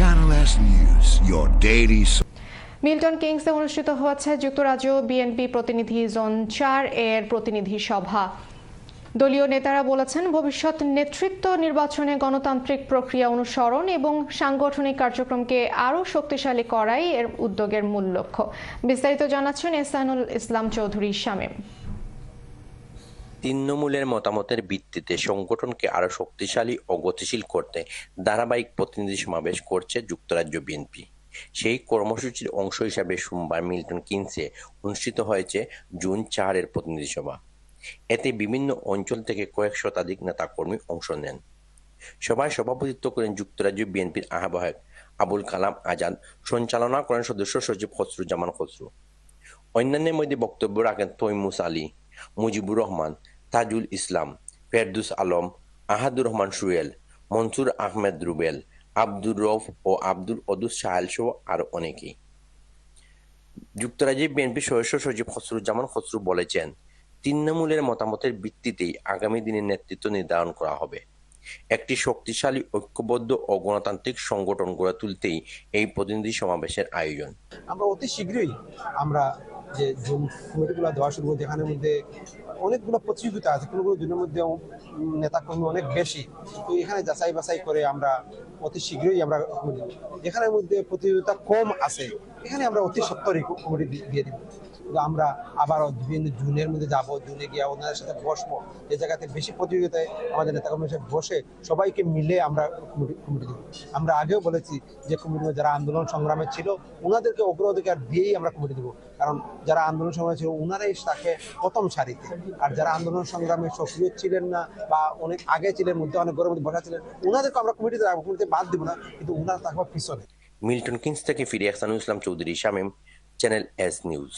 Channel S News, your daily. Milton কিংসে অনুষ্ঠিত হচ্ছে যুক্তরাজ্য বিএনপি প্রতিনিধি জোন 4 এর প্রতিনিধি সভা। দলীয় নেতারা বলেছেন, ভবিষ্যৎ নেতৃত্ব নির্বাচনে গণতান্ত্রিক প্রক্রিয়া অনুসরণ এবং সাংগঠনিক কার্যক্রমকে আরও শক্তিশালী করাই এর উদ্যোগের মূল লক্ষ্য। বিস্তারিত জানাচ্ছেন এহসানুল ইসলাম চৌধুরী শামীম। তৃণমূলের মতামতের ভিত্তিতে সংগঠনকে আরো শক্তিশালী ও গতিশীল করতে ধারাবাহিক প্রতিনিধি সমাবেশ করছে যুক্তরাজ্য বিএনপি। সেই কর্মসূচির অংশ হিসাবে সোমবার মিল্টন কিনসে অনুষ্ঠিত হয়েছে জুন 4 এর প্রতিনিধি সভা। এতে বিভিন্ন অঞ্চল থেকে কয়েক শতাধিক নেতাকর্মী অংশ নেন। সভায় সভাপতিত্ব করেন যুক্তরাজ্য বিএনপির আহ্বায়ক আবুল কালাম আজাদ, সঞ্চালনা করেন সদস্য সচিব খসরুজ্জামান খসরু। অন্যান্যের মধ্যে বক্তব্য রাখেন তৈমুস আলী, মুজিবুর রহমান, তাজুল ইসলাম, ফেরদৌস আলম, আহাদুর রহমান সুয়েল, মনসুর আহমেদ রুবেল, আব্দুর রউফ ও আব্দুল অদুস সাহেল সহ আরো অনেকেই। যুক্তরাজ্যের বিএনপি সদস্য সচিব খসরুজ্জামান খসরু বলেছেন, তৃণমূলের মতামতের ভিত্তিতেই আগামী দিনের নেতৃত্ব নির্ধারণ করা হবে। একটি শক্তিশালী, ঐক্যবদ্ধ ও গণতান্ত্রিক সংগঠন গড়ে তুলতেই এই প্রতিনিধি সমাবেশের আয়োজন। আমরা অতি শীঘ্রই আমরা যে জুন কমিটিগুলো দেওয়া শুরু করবো, যেখানের মধ্যে অনেকগুলো প্রতিযোগিতা আছে, কোনোগুলো জুনের মধ্যে নেতাকর্মী অনেক বেশি, তো এখানে যাচাই বাছাই করে আমরা অতি শীঘ্রই আমরা যেখানের মধ্যে প্রতিযোগিতা কম আছে এখানে আমরা অতি সত্তরই কমিটি দিয়ে দিব। আমরা আবারও বিভিন্ন জুনের মধ্যে যাব, জুনে গিয়ে ওনাদের সাথে বসবো, যে জায়গাতে বেশি প্রতিযোগিতায় আমাদের নেতাকর্মীর সাথে বসে সবাইকে মিলে আমরা কমিটি দেবো। আমরা আগেও বলেছি যে কমিটির যারা আন্দোলন সংগ্রামে ছিল ওনাদেরকে অগ্রাধিকার দিয়েই আমরা কমিটি দেবো, কারণ যারা আন্দোলন সংগ্রামে ছিল ওনারাই তাকে প্রথম সারিতে, আর যারা আন্দোলন সংগ্রামে সক্রিয় ছিলেন না বা অনেক আগে ছিলেন, মধ্যে অনেক গরমের মধ্যে বসা ছিলেন, ওনাদেরকে আমরা কমিটিতে রাখবো, কমিটিতে বাদ দিব না, কিন্তু ওনারা থাকবো পিছনে। মিল্টন কিংস থেকে ফিরে Ehsanul Islam Chowdhury Shamim, channel S news.